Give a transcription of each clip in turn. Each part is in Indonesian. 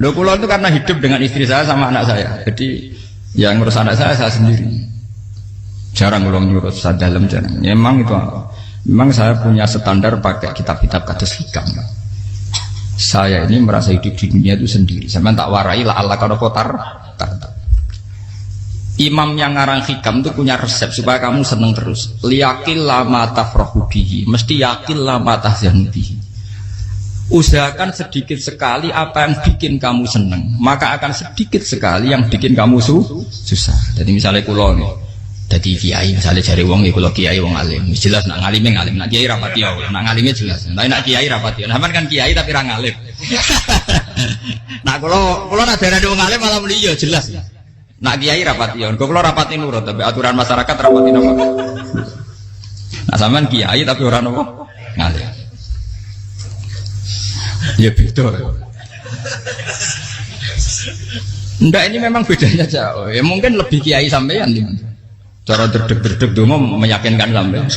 Loh kula itu karena hidup dengan istri saya sama anak saya. Jadi yang ngurus anak saya sendiri. Jarang kula ngurus dalam jarang. Ya, memang saya punya standar pakai kitab-kitab kados hikam. Saya ini merasa hidup di dunia itu sendiri. Sampeyan tak warai la Allah kana kotar. Imam yang ngarang hikam itu punya resep supaya kamu seneng terus. Liyakil lama tafrahu bihi, mesti yakil lama tahzanu bihi. Usahakan sedikit sekali apa yang bikin kamu seneng, maka akan sedikit sekali yang bikin kamu susah. Jadi misalnya kula nih, jadi kiai misalnya cari wong ya kula kiai wong alim, jelas nak ngalime ngalim, nak kiai rapati ya, nak ngalimnya jelas. Tapi nak kiai rapati, namun kan kiai tapi ra ngalim. Nak kula nak darah wong alim malah muni ya jelas. Nak kiai rapati ya, kula rapati nurut tapi aturan masyarakat rapati napa. Nah sampean kiai tapi ora napa ngalim. Ya beda. Enggak, ini memang bedanya jauh. Ya mungkin lebih kiai sampean gimana? Cara derdek-derdek donga meyakinkan sampean.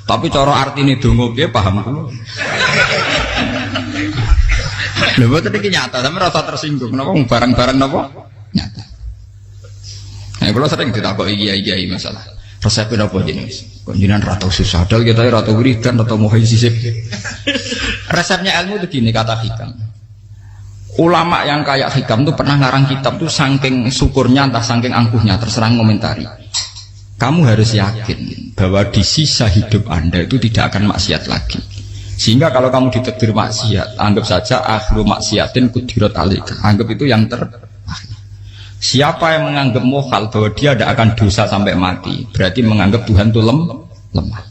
Tapi cara artine donga piye paham kula. Lha boten iki nyata, sampean rasa tersinggung napa barang-barang napa? Nyata. Nah, kula sering ditakoki kiai-kiai masalah. Resepnya apa jenis? Konjinan rata susah, padahal kita rata wiridan, rata muhaisisip. Resepnya ilmu itu gini kata hikam. Ulama yang kayak hikam itu pernah ngarang kitab tuh saking syukurnya, entah saking angkuhnya, terserah komentari. Kamu harus yakin bahwa di sisa hidup Anda itu tidak akan maksiat lagi. Sehingga kalau kamu ditakdir maksiat, anggap saja akhiru maksiatin kudirat alika. Anggap itu yang terakhir. Siapa yang menganggap mohal bahwa dia tidak akan dosa sampai mati, berarti menganggap Tuhan itu lemah.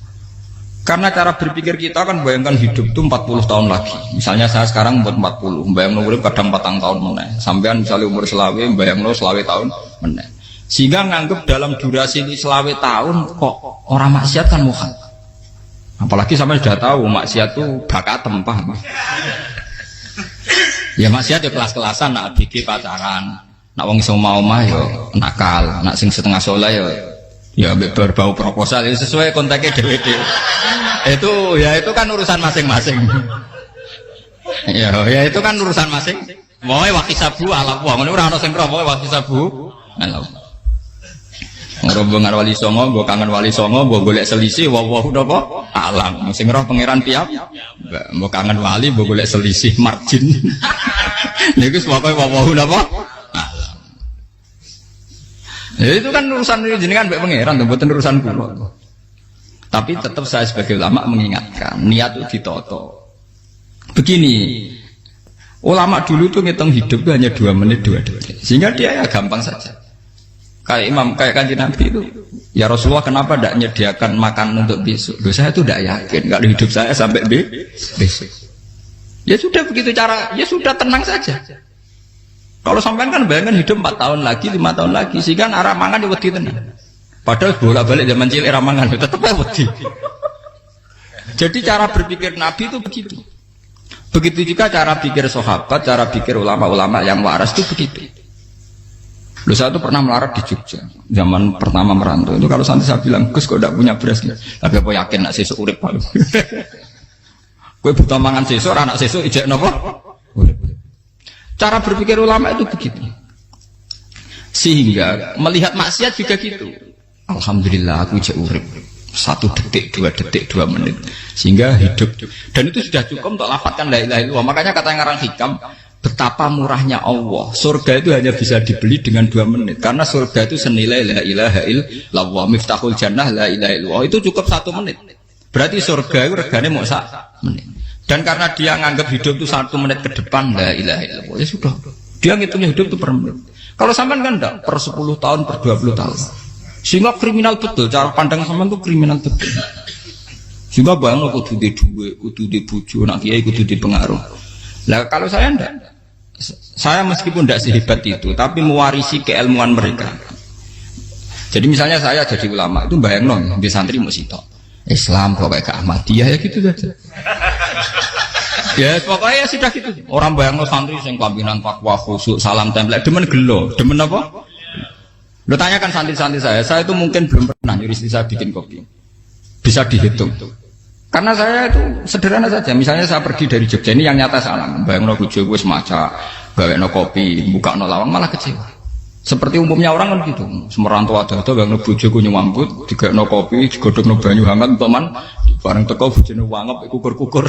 Karena cara berpikir kita kan bayangkan hidup itu 40 tahun lagi. Misalnya saya sekarang umur 40, bayangkan umur kadang 4 tahun meneh. Sampean misalnya umur selawe, bayangkan selawe tahun meneh. Sehingga menganggap dalam durasi selawe tahun kok orang maksiat kan mohal. Apalagi sampai sudah tahu maksiat itu bakat tempah. Ya maksiat ya kelas-kelasan, nak bikin pacaran. Nak wong iso mau-mau yo nakal, nak sing setengah soleh ya berbau proposal ya sesuai kontaknya dhewe-dhewe. Itu kan urusan masing-masing. Ya itu kan urusan masing. Moe wakisabu ala wong ngono ora ono sing romo wakisabu. Ala. Rombongan wali songo, mbok kangen wali songo, mbok golek selisih wawahu napa? Alam. Sing roh pangeran tiap. Mbok kangen wali, mbok golek selisih margin. Niku pokoke wawahu napa? Ya itu kan urusan jenengan mbek pangeran, mboten urusan kula. Tapi tetap saya sebagai ulama mengingatkan, niat itu ditoto. Begini, ulama dulu tuh ngitung hidup itu hanya 2 menit 2 detik. Sehingga dia ya gampang saja. Kayak imam, kayak kanjeng Nabi itu, ya Rasulullah kenapa tidak menyediakan makan untuk besok? Loh, saya itu tidak yakin kalau hidup saya sampai besok. Ya sudah begitu cara, ya sudah tenang saja. Kalau sampean kan bayangkan hidup 4 tahun lagi, 5 tahun lagi, sehingga arah mangan ya wedi tenan. Padahal bolak-balik zaman cilik arah mangan tetap wedi. Jadi cara berpikir Nabi itu begitu. Begitu juga cara pikir sahabat, cara pikir ulama-ulama yang waras itu begitu. Loh, saya itu pernah melarat di Jogja, zaman pertama merantau. Itu kalau nanti saya bilang, Gus kok tidak punya beras, tapi apa yakin nak sesuk urip palu. Kowe butuh mangan sesuk, anak sesuk ijek napa? Cara berpikir ulama itu begitu. Sehingga melihat maksiat juga gitu. Alhamdulillah aku ijek urip 1 detik, 2 detik, 2 menit. Sehingga hidup. Dan itu sudah cukup untuk lafadzkan la ilaha illallah. Makanya kata yang ngarang hikam, betapa murahnya Allah. Surga itu hanya bisa dibeli dengan 2 menit. Karena surga itu senilai la ilaha illallah. Miftahul jannah la ilaha illallah. Itu cukup 1 menit. Berarti surga itu regane mau 1 menit. Dan karena dia nganggap hidup itu 1 menit ke depan, la ilaha illallah, ya sudah. Dia ngitungnya hidup itu per menit. Kalau sampean kan enggak, per 10 tahun, per 20 tahun. Sehingga kriminal betul, cara pandang sampean itu kriminal betul. Sehingga bang, kudu di duwe, kudu di bojo, nak kiai kudu di pengaruh. Lah kalau saya enggak, saya meskipun enggak sehebat itu, tapi mewarisi keilmuan mereka. Jadi misalnya saya jadi ulama, itu bayang di santri musitok. Islam pokoknya ke Ahmadiyah ya gitu saja. Ya pokoknya ya sudah gitu. Orang bayangno santri sing pampinan takwa khusyuk salam tempel demen gelo, demen apa? Lo tanyakan santri-santri saya itu mungkin belum pernah nyuruh istri saya bikin kopi. Bisa dihitung. Karena saya itu sederhana saja. Misalnya saya pergi dari Jogja ini yang nyata salam. Bayangno bojo wis maca gawekno kopi, bukakno lawang malah kecewa. Seperti umumnya orang kan gitu. Semerantau ada bang bojoku nyuambut, digawekno kopi, digodhogno banyu hangat teman, bareng teko bojone wangep kukur-kukur.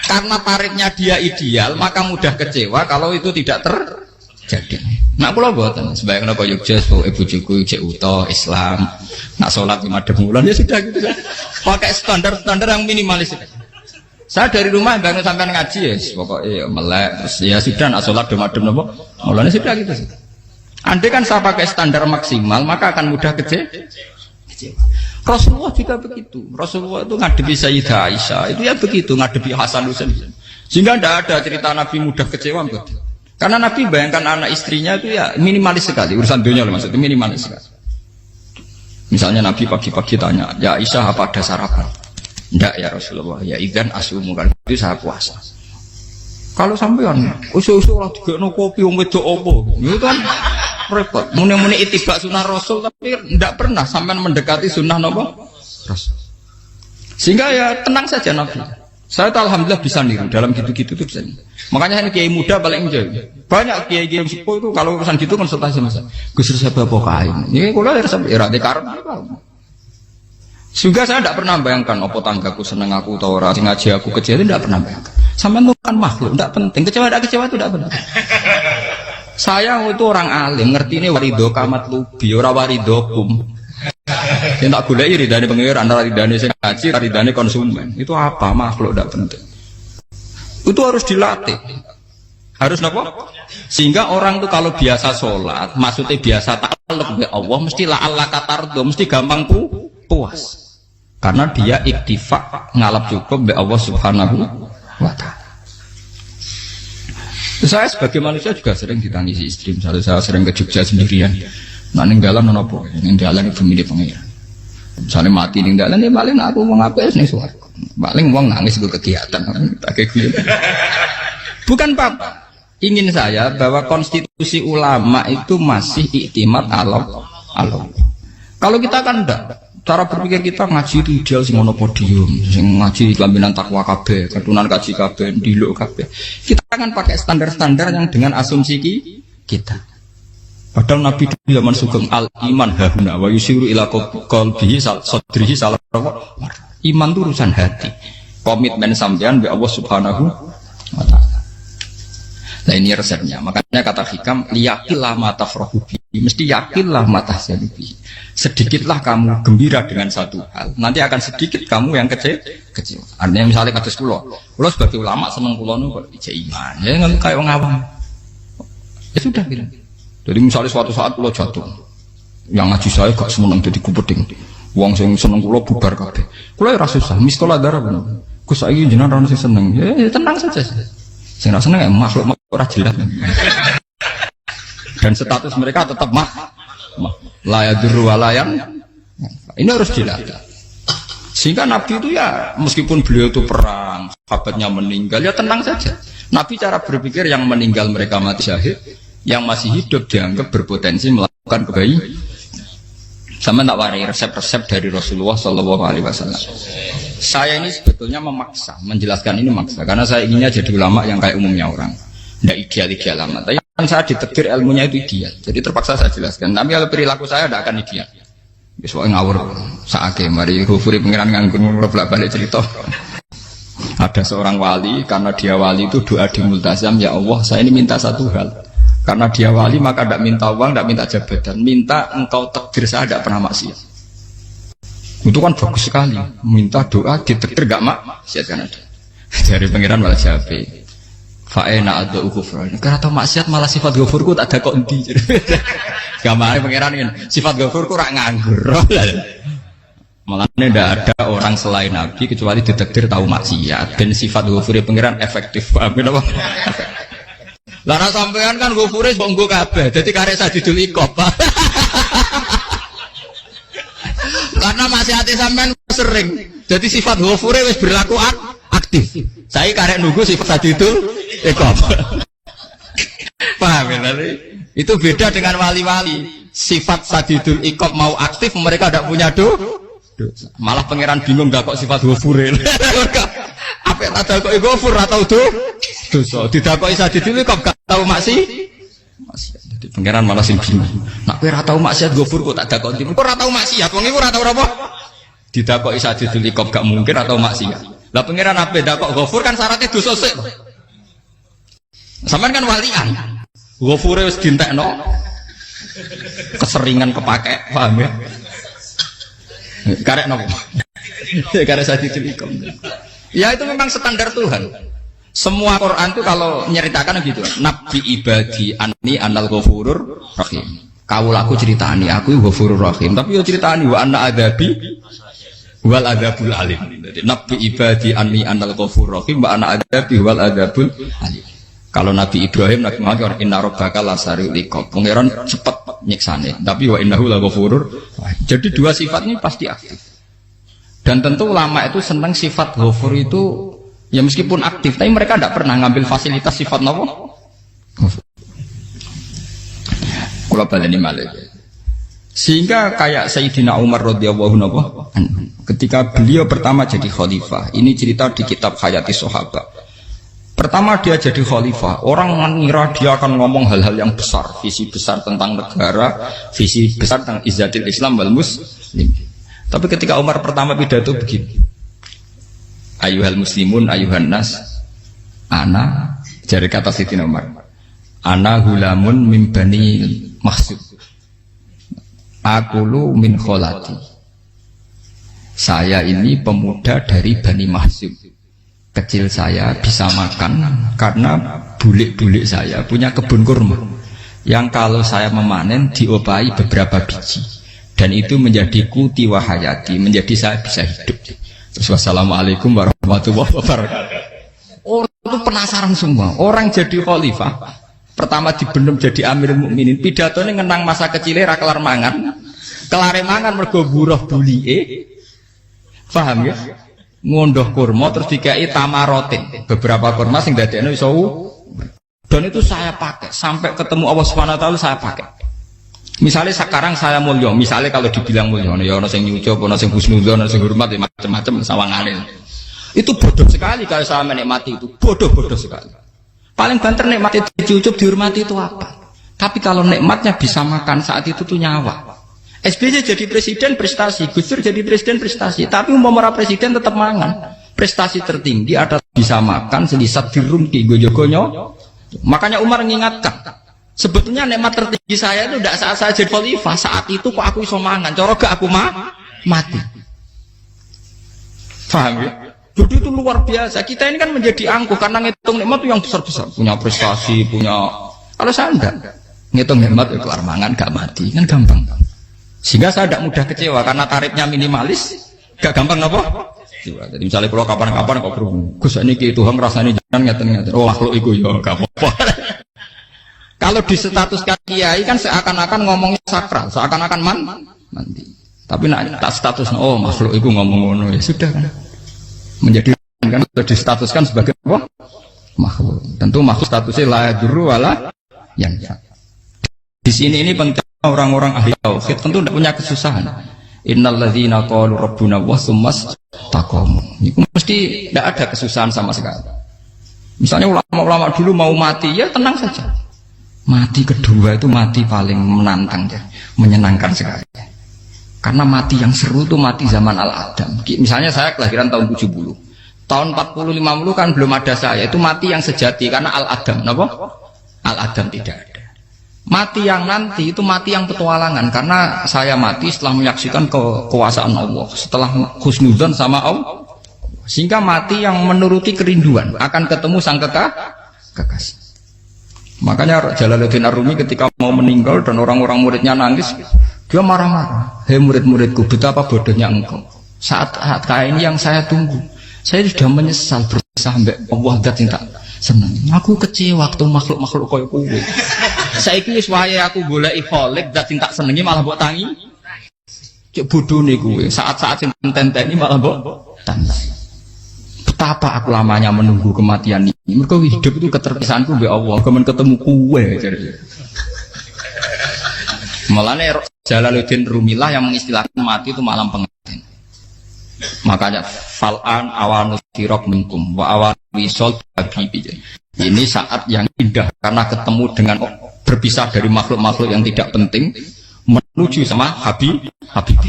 Karena tarifnya dia ideal, maka mudah kecewa kalau itu tidak terjadi. Nak kula mboten, sebayangno kaya Jogja, ibu bojoku cek uta Islam, nak salat 5 bulan ya sudah gitu. Pakai standar-standar yang minimalis. Saya dari rumah bangun sampai ngaji ya, pokoknya melek, terus ya sudah nak sholat demadem nopo, mulanya sudah gitu sih. Andai kan saya pakai standar maksimal, maka akan mudah kecewa. Rasulullah juga begitu. Rasulullah itu ngadepi Sayyidah Aisyah, itu ya begitu, ngadepi Hasan Husain. Sehingga tidak ada cerita Nabi mudah kecewa, betul. Karena Nabi bayangkan anak istrinya itu ya minimalis sekali, urusan dunia loh maksudnya minimalis sekali. Misalnya Nabi pagi-pagi tanya, ya Aisyah apa ada sarapan? Ndak ya Rasulullah, ya idzan asumu kan itu saya puasa. Kalau sampean usul-usul lah digekno kopi wong wedok opo? Itu kan repot. Muni-muni itibak sunnah Rasul tapi ndak pernah sampean mendekati sunnah napa? Rasul. Sehingga ya tenang saja Nabi. Saya tuh alhamdulillah bisa niru dalam gitu-gitu tuh bisa. Makanya ini kiai muda paling enjoy. Banyak kiai-kiai yang sepuh itu kalau urusan gitu konsultasi sama saya. Gus saya apa kain. Ini kula era karep apa. Juga saya tidak pernah bayangkan apa tanggaku seneng aku atau orang ngaji aku kecewa itu tidak pernah bayangkan. Sampai itu kan makhluk, tidak penting. Kecewa tidak kecewa itu tidak penting. Saya itu orang alim, ngerti ini warido kamat lubi, ora waridokum. Yang tak gulai ridane pengiran, ridane sing ngaji, ridane konsumen. Itu apa makhluk tidak penting. Itu harus dilatih. Harus apa? Sehingga orang itu kalau biasa sholat, maksudnya biasa takluk be Allah, mesti la Allah katardo, mesti gampang puas. Karena dia iktifak ngalap cukup be Allah Subhanahu wa ta'ala. Saya sebagai manusia juga sering ditangisi istri. Misalnya saya sering ke Jogja sendirian. Nah ninggalan nopo, ninggalan ibu milih pengiran. Misalnya mati ninggalan, ya paling aku mau ngapain nih suara. Paling uang nangis ke kegiatan. Bukan apa. Ingin saya bahwa konstitusi ulama itu masih iktimat Allah. Kalau kita kan enggak. Cara berpikir kita ngaji itu ideal sing ono podium, sing ngaji kelaminan takwa kabeh, ketunan kaji kabeh, ndiluk kabeh. Kita akan pakai standar-standar yang dengan asumsi kita. Padahal Nabi di zaman sugeng al iman hahuna wa yusiru ila qalbihi sadrihi salah. Iman itu urusan hati. Komitmen sampean be Allah Subhanahu wa taala. Nah ini resepnya. Makanya kata hikam liyakillah mata frohubi, mesti yakinlah mata selibi. Sedikitlah kamu gembira dengan satu hal, nanti akan sedikit kamu yang kecil. Artinya misalnya kados kula sebagai ulama seneng kula nu kok ijek iman. Ya nggak kayak wong awam. Ya sudah gitu. Jadi misalnya suatu saat kula jatuh, yang ngaji saya gak seneng jadi kupeding. Wong sing seneng kula bubar kabeh. Kula ora susah, miskola darah bener. Gus saiki jenengan ora sing seneng. Ya tenang saja. Sing ora seneng makhluk ora jelas. Dan status mereka tetap la yadurru walayan. Ini harus dilatih. Sehingga Nabi itu ya meskipun beliau itu perang, sahabatnya meninggal, ya tenang saja. Nabi cara berpikir yang meninggal mereka mati syahid, yang masih hidup dianggap berpotensi melakukan kebaikan. Sama tak warai resep-resep dari Rasulullah SAW. Saya ini sebetulnya memaksa, menjelaskan ini maksa, karena saya inginnya jadi ulama yang kayak umumnya orang, tidak ideal amat. Tapi kan saya ditekdir ilmunya itu ideal, jadi terpaksa saya jelaskan. Tapi kalau perilaku saya tidak akan ideal. Soalnya ngawur, saake mari Ghafuri pengiran nganggur bolak-balik cerita. Ada seorang wali, karena dia wali itu doa di multazam, ya Allah saya ini minta satu hal. Karena dia wali maka tidak minta uang, tidak minta jabatan, minta engkau takdir saya tidak pernah maksiat. Itu kan bagus sekali, minta doa ditakdir gak maksiat kan ada. Dari pengiran malah Syafi'i. Fa'ena ada ghufran. Karena tahu maksiat malah sifat ghafurku tak ada kok endi. Gamane pengiran ini sifat ghafurku rak nganggur. Malah tidak ada orang selain Nabi kecuali ditakdir tahu maksiat dan sifat ghafuri pengiran efektif. Paham apa? Lara sampean kan ghafure kok nggo kabeh. Dadi karek sadidul ikop. Karena maksiate sampean sering. Jadi sifat ghafure wis berlaku aktif. Saya karek nunggu sifat sadidul ikop. Paham ya? Itu beda dengan wali-wali. Sifat sadidul ikop mau aktif mereka tidak punya dosa. Malah pangeran bingung gak kok sifat ghafure. Apa Apa tak dakoki ghafur ora tau dosa. Didakoki sadidil kok gak tau maksiat. Jadi pangeran malah sing bingung. Nak kowe ora tau maksiat ghafur kok tak dakoki. Kok ora tau maksiat, wong iku ora tau apa? Didakoki sadidil kok gak mungkin atau maksiat. Lah pangeran apa dakok ghafur kan syaratnya dosa sik. Sampeyan kan walian. Ghafure wis dientekno. Keseringan kepake, paham ya? Karek nopo? Karek sadidil ikom. Ya itu memang standar Tuhan. Semua Quran itu kalau nyeritakan gitu. Nabi ibadi anni anal ghafurur rahim. Kaulaku ceritani aku ghafurur rahim. Tapi yo ceritani wa anna adabi wal adabul alim. Jadi Nabi ibadi anni anal ghafurur rahim wa anna adabi wal adabul alim. Kalau Nabi Ibrahim, Nabi Muhammad inna rabbaka lasari'ul iqab. Pangeran cepat nyiksane. Tapi wa innahu laghafurur. Jadi dua sifat ini pasti aktif. Dan tentu ulama itu senang sifat ghafur itu ya meskipun aktif, tapi mereka tidak pernah ngambil fasilitas sifat apa? Kula baleni malih. Sehingga kayak Sayyidina Umar radhiyallahu anhu ketika beliau pertama jadi khalifah, ini cerita di kitab Hayati Sahabat. Pertama dia jadi khalifah, orang mengira dia akan ngomong hal-hal yang besar, visi besar tentang negara, visi besar tentang izzatil Islam wal muslim. Tapi ketika Umar pertama pidato begini, ayuhal muslimun ayuhan nas, ana, dari kata Sayyidina Umar, ana hulamun min bani Makhzum, akulu min kholati. Saya ini pemuda dari Bani Makhzum. Kecil saya bisa makan karena bulik-bulik saya punya kebun kurma yang kalau saya memanen diopahi beberapa biji dan itu menjadi kuti wahayati, menjadi saya bisa hidup. Terus wassalamualaikum warahmatullahi wabarakatuh. Orang itu penasaran semua. Orang jadi khalifah pertama dibenem jadi Amirul Mukminin, pidatonya ngenang masa kecilnya ra kelar mangan, kelare mangan mergo buruh bulike. Paham ya? Ngondoh kurma terus dikai tamarotin, beberapa kurma sing dadekno iso. Dan itu saya pakai sampai ketemu Allah Subhanahu wa taala saya pakai. Misalnya sekarang saya mulya, misalnya kalau dibilang mulya ya ana sing nyucup, ana sing husnudzon, ana sing hormat ya macam-macam sawangane. Itu bodoh sekali kalau saya menikmati itu, bodoh sekali. Paling banter nikmati dicucup dihormati itu apa? Tapi kalau nikmatnya bisa makan saat itu tuh nyawa. SBY jadi presiden prestasi, Gus Dur jadi presiden prestasi, tapi umpama presiden tetap mangan. Prestasi tertinggi ada bisa makan selisat dirumki goyo-goyo. Makanya Umar mengingatkan, sebetulnya nikmat tertinggi saya itu tidak saat saya jadi khalifah, saat itu kok aku iso mangan, cara gak aku mati. Paham ya? Jadi itu luar biasa. Kita ini kan menjadi angkuh karena ngitung nikmat itu yang besar-besar, punya prestasi, punya. Kalau saya enggak ngitung nikmat itu kelar mangan gak mati, kan gampang. Sehingga saya tidak mudah kecewa karena tarifnya minimalis, gak gampang apa? Jadi misalnya kalau kapan-kapan kok berhubung, Gus ini Tuhan rasanya jangan ngeten-ngeten. Oh makhluk itu ya gak apa-apa. Kalau di status kiai kan seakan-akan ngomongnya sakral, seakan-akan mandi. Tapi nak tak status, oh makhluk itu ngomong-ngomong ya sudah kan. Menjadi kan distatuskan sebagai apa? Makhluk. Tentu makhluk statusnya la yadurru wala yanfa. Di sini ini penting. Orang-orang ahli tauhid tentu tidak punya kesusahan. Innalladzina qalu rabbuna wa tsummas taqamu. Itu mesti tidak ada kesusahan sama sekali. Misalnya ulama-ulama dulu mau mati, ya tenang saja. Mati kedua itu mati paling menantang ya, menyenangkan sekali. Karena mati yang seru itu mati zaman Al-Adam. Misalnya saya kelahiran tahun 70. Tahun 40-50 kan belum ada saya. Itu mati yang sejati karena Al-Adam. Kenapa? Al-Adam tidak ada. Mati yang nanti itu mati yang petualangan karena saya mati setelah menyaksikan kekuasaan Allah, setelah husnudzon sama Allah, sehingga mati yang menuruti kerinduan akan ketemu sang kekasih. Makanya Jalaluddin Ar-Rumi ketika mau meninggal dan orang-orang muridnya nangis, dia marah-marah. Hei murid-muridku, betapa bodohnya engkau. Saat kayak ini yang saya tunggu, saya sudah menyesal berusaha sampai Allah dat tak senang. Aku kecewa waktu makhluk-makhluk koyo kowe. Saiki wis wayahe aku goleki kholik dat tak senengi malah mbok tangi. Cek bodone kowe. Saat-saat sing tenteni malah mbok tangi. Betapa aku lamanya menunggu kematian ini. Mergo hidup itu keterpisahanku mbek Allah, kemen ketemu kowe. Mulane Jalaluddin Rumilah yang mengistilahkan mati itu malam pengantin. Makanya fal'an awanu sirok minkum wa awan wisol habibi. Ini saat yang indah karena ketemu dengan berpisah dari makhluk-makhluk yang tidak penting menuju sama habibi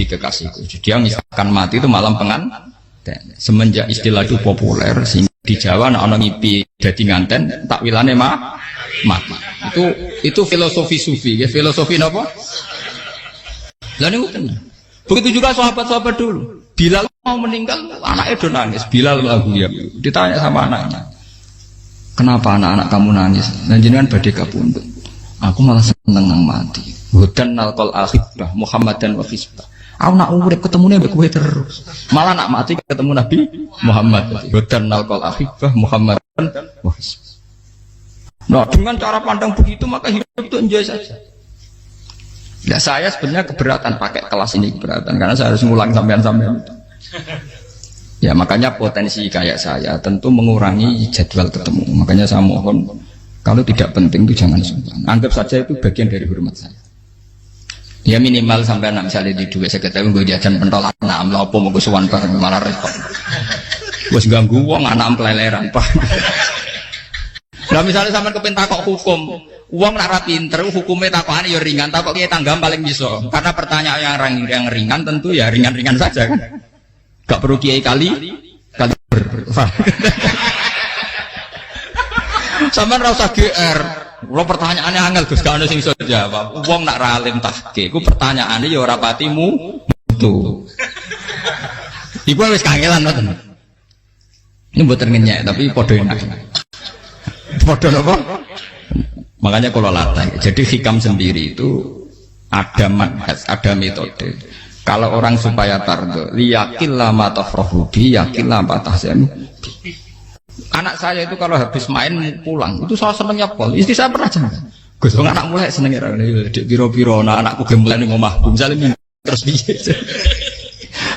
kekasihku. Jadi yang misalkan mati itu malam pengantin. Semenjak istilah itu populer sehingga di Jawa anak ngipi jadi nganten takwilane mati. Itu filosofi sufi, ya filosofi apa? Lah niku tenan. Begitu juga sahabat-sahabat dulu. Bilal mau meninggal, anaknya udah nangis. Bilal lagu ya. Ditanya sama anaknya, kenapa anak-anak kamu nangis? Dan jenengan badhe kapundhut. Aku malah seneng nang mati. Hudan nalqal akhibah Muhammadan wa hisbah. Aku nak urip ketemune mbek kowe terus. Malah nak mati ketemu Nabi Muhammad. Hudan nalqal akhibah Muhammadan wa hisbah. Nah, dengan cara pandang begitu maka hidup itu enjoy saja. Ya saya sebenarnya keberatan pakai kelas ini, keberatan karena saya harus ngulang sampean-sampean. Ya makanya potensi kayak saya tentu mengurangi jadwal ketemu. Makanya saya mohon kalau tidak penting itu jangan sungkan. Anggap saja itu bagian dari hormat saya. Ya minimal sampai anak misalnya di dua sekretari gue jajan pentolan enam lapo mau gue suwan bareng malah repot. Gue ganggu uang anak peleleran pak. Nah misalnya sampai kepen takok hukum, uang nak rapi pinter, hukumnya takokan ya ringan, takok kiai tanggam paling bisa. Karena pertanyaan yang ringan tentu ya ringan-ringan saja kan. Gak perlu kiai kali Sampai rasa GR. Kalau pertanyaannya angel Gus gak ada sing iso jawab. Wong nak ralim tahke, ku pertanyaannya ya ora patimu itu. Iku wis kangelan ngoten. Ini mboten ngenyek tapi padha enak. Padha napa? Makanya kalau latih. Jadi hikam sendiri itu ada manhaj, ada metode. Kalau orang supaya tardo, liyakillah ma tafrahu bi, yakillah ma tahzanu. Anak saya itu kalau habis main pulang, itu saya senengnya pol. Istri saya pernah jangan. Gus, anak mulai senengnya dek biro-biro, anakku gemulai nih ngomahku, misalnya terus biye.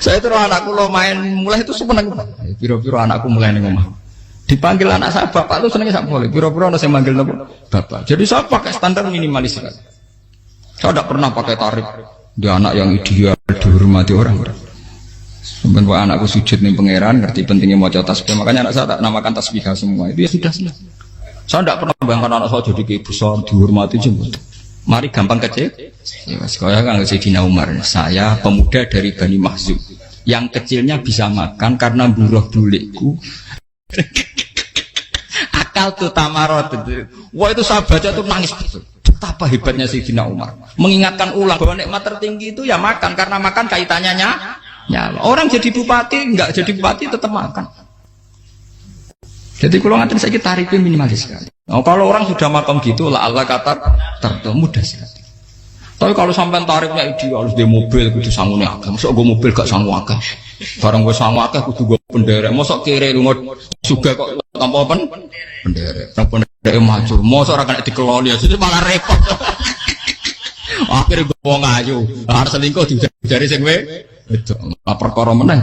Saya terus anakku lo main mulai itu seneng. Biro-biro anakku mulai nih ngomah. Dipanggil anak saya bapak itu senengnya sak boleh. Biro-biro ada saya manggil bapak. Jadi saya pakai standar minimalis. Saya tidak pernah pakai tarif. Dia anak yang ideal dihormati orang. Sampai anakku sujud nih pangeran, ngerti pentingnya mau tasbih. Makanya anak saya tak namakan tasbih semua. Itu ya sudah selesai. Saya tidak pernah bayangkan anak saya jadi kayak besar dihormati jemput. Mari gampang kecil. Ya, sekolah kan Sayyidina Umar. Saya pemuda dari Bani Mahzum. Yang kecilnya bisa makan karena buruh bulikku. Akal tuh tamarot. Wah itu saya baca tuh nangis betul. Betapa hebatnya Sayyidina Umar. Mengingatkan ulang bahwa nikmat tertinggi itu ya makan karena makan kaitannya ya, orang jadi bupati, enggak jadi bupati tetap makan. Jadi kalau ngantin saya tarifnya minimalis sekali. Nah, kalau orang sudah makan gitu, lah Allah kata mudah sekali. Tapi kalau sampai tarifnya ideal, harus di mobil, kudu sanggulnya agak. Masuk gue mobil gak sanggup agak. Barang gue sanggup agak, kudu gue penderek. Masuk kiri lu juga kok tanpa penderek. Penderek maju. Masuk orang kena dikeloli, jadi malah repot. Akhirnya gue mau ngayu, harus selingkuh dari sing itu perkara meneh.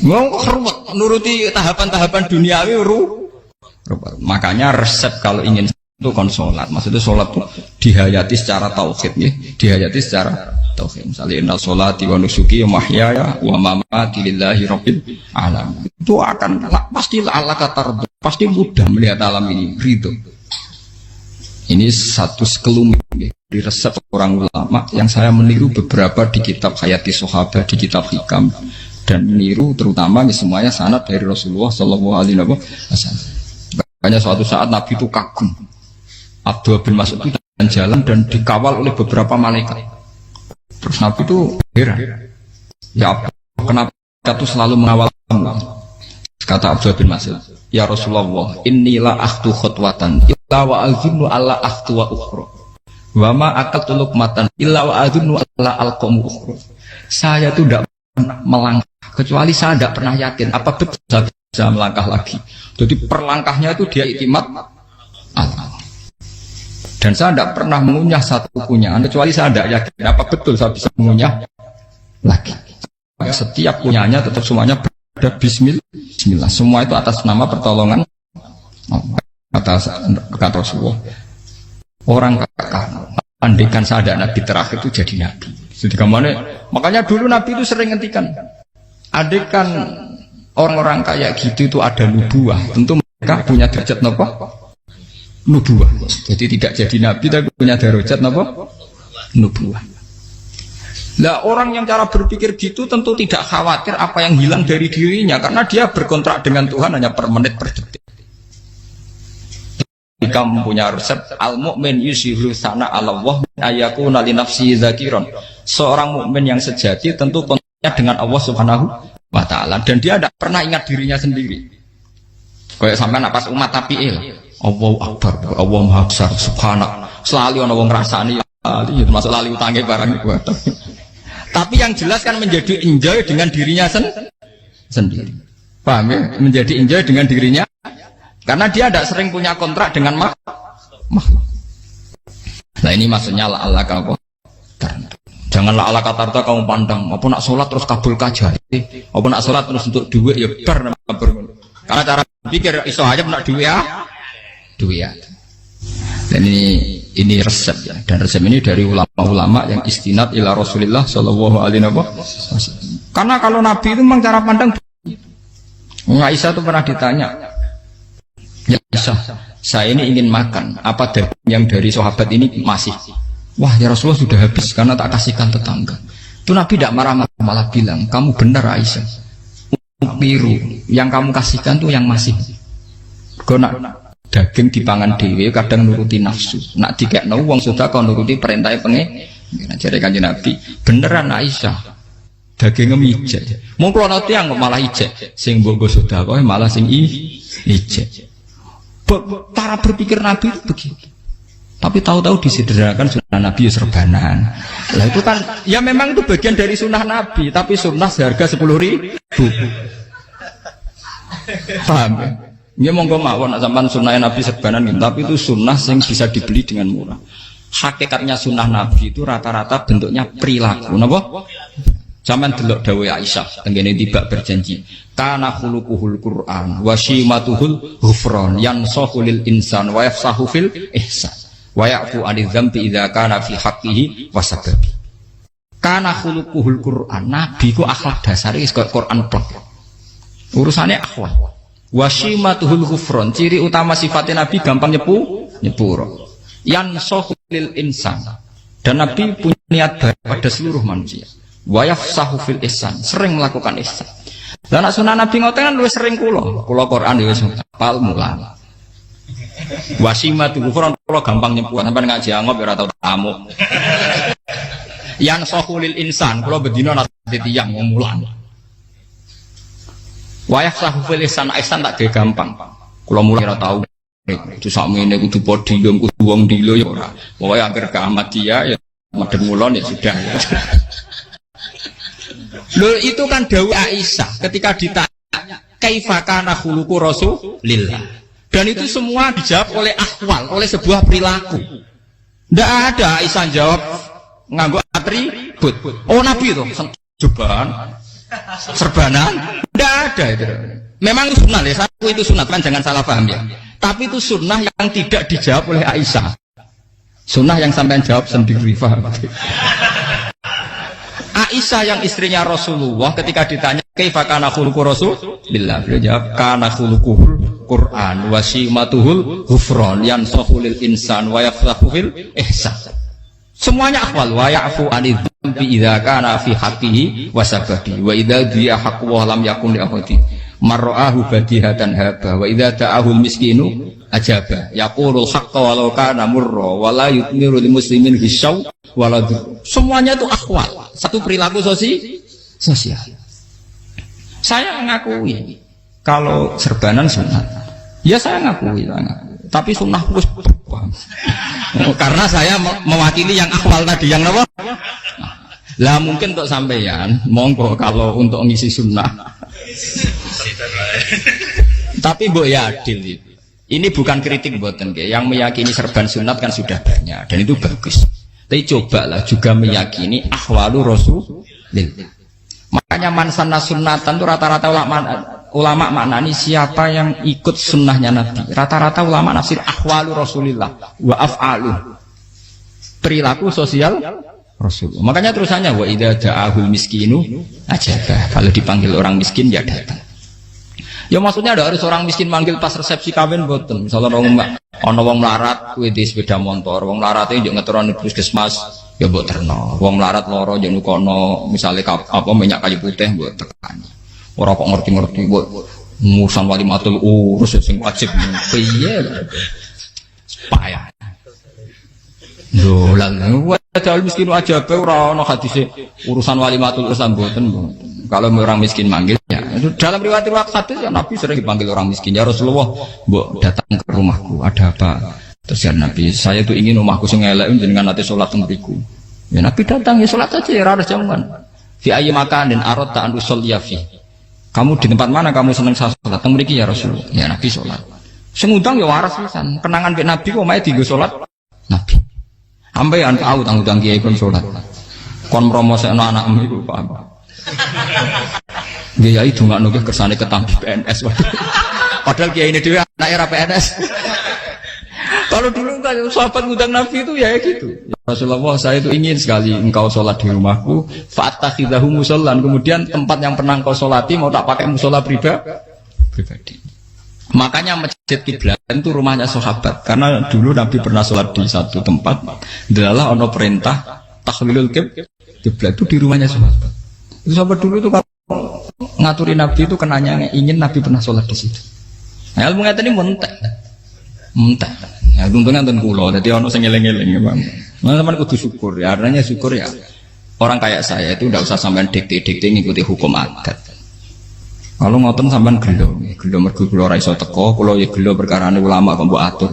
Mau hormat nuruti tahapan-tahapan duniawi makanya resep kalau ingin itu kon sholat. Maksudnya sholat itu dihayati secara tauhid ya, dihayati secara tauhid. Misalnya innal sholati wa nusuki wa mahyaya wa mamati lillahi rabbil alamin. Itu akan pasti Allah kata pasti mudah melihat alam ini ridho. Ini satu sekelumit di resep orang ulama yang saya meniru beberapa di kitab Hayati Sahabat, di kitab Hikam, dan meniru terutama semuanya sanad dari Rasulullah Shallallahu Alaihi Wasallam. Makanya suatu saat Nabi itu kagum. Abdullah bin Mas'ud itu jalan dan dikawal oleh beberapa malaikat. Terus Nabi itu heran. Ya kenapa itu selalu mengawal kamu? Kata Abdullah bin Mas'ud, ya Rasulullah, inilah akhtu khutwatan illa wa azunnu alla akhtu wa ukhra wa ma aqaltu luqmatan illa wa azunnu alla alqamu ukhra. Saya itu tidak pernah melangkah kecuali saya tidak pernah yakin apa betul saya bisa melangkah lagi. Jadi perlangkahnya itu dia iktimat Allah. Dan saya tidak pernah mengunyah satu kunyahan kecuali saya tidak yakin apa betul saya bisa mengunyah lagi. Setiap kunyahnya tetap semuanya ada bismillah, semua itu atas nama pertolongan atas kata Rasulullah. Orang kakak andikan saya ada nabi terakhir itu jadi nabi. Jadi kemana? Makanya dulu Nabi itu sering ngendikan, adekan orang-orang kayak gitu itu ada nubuah, tentu mereka punya derajat apa? Nubuah. Jadi tidak jadi Nabi tapi punya derajat apa? Nubuah. Lah orang yang cara berpikir gitu tentu tidak khawatir apa yang hilang dari dirinya, karena dia berkontrak dengan Tuhan hanya per menit per detik. Kamu punya resep al-mu'min yusiru sana Allah ayakuna li nafsi zakiron. Seorang mukmin yang sejati tentu kontraknya dengan Allah Subhanahu wa taala, dan dia tidak pernah ingat dirinya sendiri. Kayak sampai pas umat tapiil, Allahu Akbar, Allah Maha Besar, subhanak. Selalu ana wong ngrasani termasuk lali utange barang itu. Tapi yang jelas kan menjadi enjoy dengan dirinya sendiri. Paham ya? Menjadi enjoy dengan dirinya. Karena dia tidak sering punya kontrak dengan makhluk. Nah ini maksudnya Allah kamu. Janganlah Allah kata kamu pandang. Apa nak sholat terus kabul kajar. Apa nak sholat terus untuk duit ya bar. Karena cara pikir iso aja nak duit ya. Duit ya. Dan ini resep ya, dan resep ini dari ulama-ulama yang istinad ila Rasulullah Shallallahu Alaihi Wasallam. Karena kalau Nabi itu memang cara pandang. Aisyah itu pernah ditanya, ya Aisyah, saya ini ingin makan, apa yang dari sahabat ini masih? Wah ya Rasulullah sudah habis karena tak kasihkan tetangga. Itu Nabi tidak marah-marah, malah bilang, kamu benar Aisyah. Biru yang kamu kasihkan tuh yang masih. Kena daging dipangan dewe kadang nuruti nafsu, nak dikekno wong sudah kau nuruti perintah pengen. Jadi Kanjeng Nabi beneran Aisyah dagingnya mijek, mau kalau nanti yang malah ijek, sing bogo sudah kau malah sing ijek. Cara berpikir Nabi itu begitu. Tapi tahu-tahu disederhanakan sunnah Nabi ya serbanan. Lah itu kan ya memang itu bagian dari sunnah Nabi, tapi sunnah seharga 10.000. Paham ya? Ya monggo mawon sampean sunnah Nabi serbanan gitu, tapi itu sunnah yang bisa dibeli dengan murah. Hakikatnya sunnah Nabi itu rata-rata bentuknya perilaku, napa? Zaman delok dawuh Aisyah tengene tiba berjanji, kana khuluquhul Qur'an wa shimatuhul ghufran yansahu lil insan wa yafsahu fil ihsan wa ya'fu 'anil dzambi idza kana fi haqqihi wa sababi. Kana khuluquhul Qur'an, Nabi ku akhlak dasare wis kaya Quran plek. Urusane akhlak. Wasimatuhul ghufron, ciri utama sifatnya Nabi gampang nyepuro. Yansahu lil insan, dan Nabi punya niat baik pada seluruh manusia. Wa yafsahu fil ihsan, sering melakukan ihsan. Dan sunnah Nabi ngoten kan luwih sering kula Quran wis hafal mulang. Wasimatuhul ghufron kula gampang nyepuro, sampeyan ngaji angop ora tau tamu. Yansahu lil insan, kula bedina nate tiyang mulang. Wayah sahufil ihsan tak gawe gampang. Kula mulai ora tau. Itu sakmene kudu podium kudu wong dilo ya ora. Pokoke akhir kiamat dia ya madhep mulon ya sudah. Loh itu kan dawuh Aisyah ketika ditanya kaifa kana khuluqu Rasulillah. Dan itu semua dijawab oleh ahwal, oleh sebuah perilaku. Ndak ada Aisyah jawab nganggo atribut. Oh Nabi itu jeban serbanan, tidak ada itu. Memang itu sunnah ya, satu itu sunnah kan, jangan salah paham ya. Tapi itu sunnah yang tidak dijawab oleh Aisyah. Sunnah yang sampai jawab sendiri, paham? Aisyah yang istrinya Rasulullah ketika ditanya kaifa kana khuluqu Rasulillah, beliau jawab kana khuluquhul Qur'an wa simatuhul ghufran yansahu lil insan wa yafsahu fil ihsan. Semuanya akhwal wa ya'fu 'anil dzambi idza kana fi haqqihi wa sababi wa idza dia haqqu wa lam yakun li ahadi marra'ahu badihatan haba wa idza ta'ahul miskinu ajaba yaqulul haqqa walau kana murra wa la yutmiru lil muslimin hisau wala. Semuanya itu akhwal, satu perilaku sosial. Saya mengakui kalau serbanan sunat. Ya saya ngakui. Tapi sunnah terus karena saya mewakili yang akhwal tadi, yang apa? Lah mungkin untuk sampeyan, monggo kalau untuk ngisi sunnah. Tapi mbok ya adil itu. Ini bukan kritik mboten nggih. Yang meyakini serban sunat kan sudah banyak dan itu bagus. Tapi cobalah juga meyakini ahwalu Rasulillah. Makanya mansanna sunnatan itu rata-rata ulama maknani siapa yang ikut sunnahnya Nabi. Rata-rata ulama nafsir ahwalu Rasulillah wa af'alu, perilaku sosial Rasul. Makanya terusannya wa idza da'ahul miskinu ajabah. Kalau dipanggil orang miskin ya datang. Ya maksudnya ada harus orang miskin manggil pas resepsi kawin boten. Misalnya ana wong melarat kuwi di sepeda motor, wong melarate yo ngeteroni puskesmas ya mbok terno. Wong melarat loro yo nukono misale apa minyak kayu putih mbok tekani. Ora kok ngerti-ngerti mbok ngurusan walimatul urus sing wajib piye lho. Payah. Lho lan padahal miskin aja pe ora ana hadise urusan walimatul urus mboten. Kalau orang miskin manggil ya dalam riwayat hadis ya Nabi sering dipanggil orang miskin. Ya Rasulullah, mbok datang ke rumahku, ada apa? Terus ya Nabi, saya tuh ingin rumahku sing elek jenengan nate salat teng mriku. Ya Nabi datang ya salat aja ya ora jaman. Fi ayyi makanin aradta an usolliya fi. Kamu di tempat mana kamu seneng salat teng mriki ya Rasulullah. Ya Nabi salat. Sing ngundang ya waras pisan. Kenangan mek Nabi kok mae dienggo salat Nabi. Ampean tahu tanggung kiai kon salat. Kon mromosekno anakmu iku paham. Dia itu nggak nunggu kersane ketampi PNS. Padahal kiai ini dia anak era PNS. Kalau dulu kan sahabat ngundang Nabi itu ya gitu. Ya Rasulullah, saya itu ingin sekali engkau sholat di rumahku. Fa'takhidahu musallan. Kemudian tempat yang pernah engkau sholati mau tak pakai musola pribadi. Makanya masjid kiblat itu rumahnya sahabat. Karena dulu Nabi pernah sholat di satu tempat. Adalah ono perintah takhlilul kiblat itu di rumahnya sahabat. Itu sahabat dulu itu kalau ngaturin Nabi itu kenanya ingin Nabi pernah sholat di situ. Nah, ilmu ngeten ini mentek. Ya untungnya enten kula, dadi ono sing eling-eling ya, Bang. Nah, teman kudu syukur ya. Artinya syukur ya. Orang kayak saya itu tidak usah sampean dikte-dikte ngikuti hukum adat. Kalau ngoten sampean gelo mergo kula ora iso teko, kula ya gelo perkarane ulama kok mbok atur.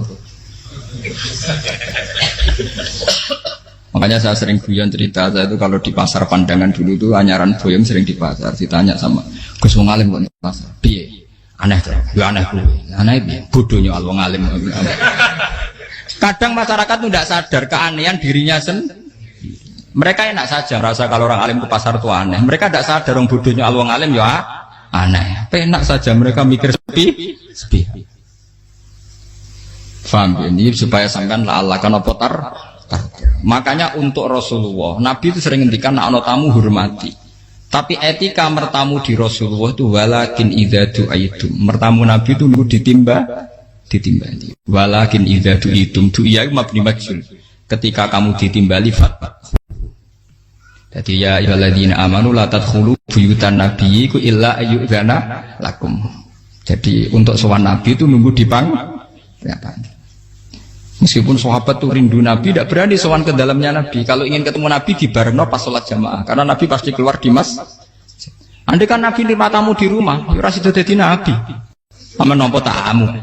Makanya saya sering guyon cerita saya itu kalau di pasar Pandangan dulu itu anyaran boyong sering di pasar ditanya sama Gus wong alim kok di pasar piye aneh tuh ya aneh kuwi aneh piye bodohnya wong alim. Kadang masyarakat itu tidak sadar keanehan dirinya sendiri. Mereka enak saja merasa kalau orang alim ke pasar itu aneh. Mereka tidak sadar orang bodohnya wong alim ya aneh. Enak saja mereka mikir sepi. Faham ini supaya sampean la Allah kana potar. Makanya untuk Rasulullah Nabi itu sering ngendikan nek ana tamu hormati. Tapi etika mertamu di Rasulullah itu walakin idza du'aitum. Mertamu Nabi itu nunggu ditimbali. Walakin idza du'itum du'iya mabni majhul. Ketika kamu ditimbali fatwa. Jadi ya ayyuhalladzina amanu la tadkhulu buyutan nabiyyi illa ayyudzana lakum. Jadi untuk sowan Nabi itu nunggu dipang ya, meskipun sahabat tuh rindu Nabi, tidak berani sowan ke dalamnya Nabi. Kalau ingin ketemu Nabi di bareng pas sholat jamaah, karena Nabi pasti keluar di mas. Andai kan Nabi lima tamu di rumah, ya sido dadi Nabi. Sama nompo tamu.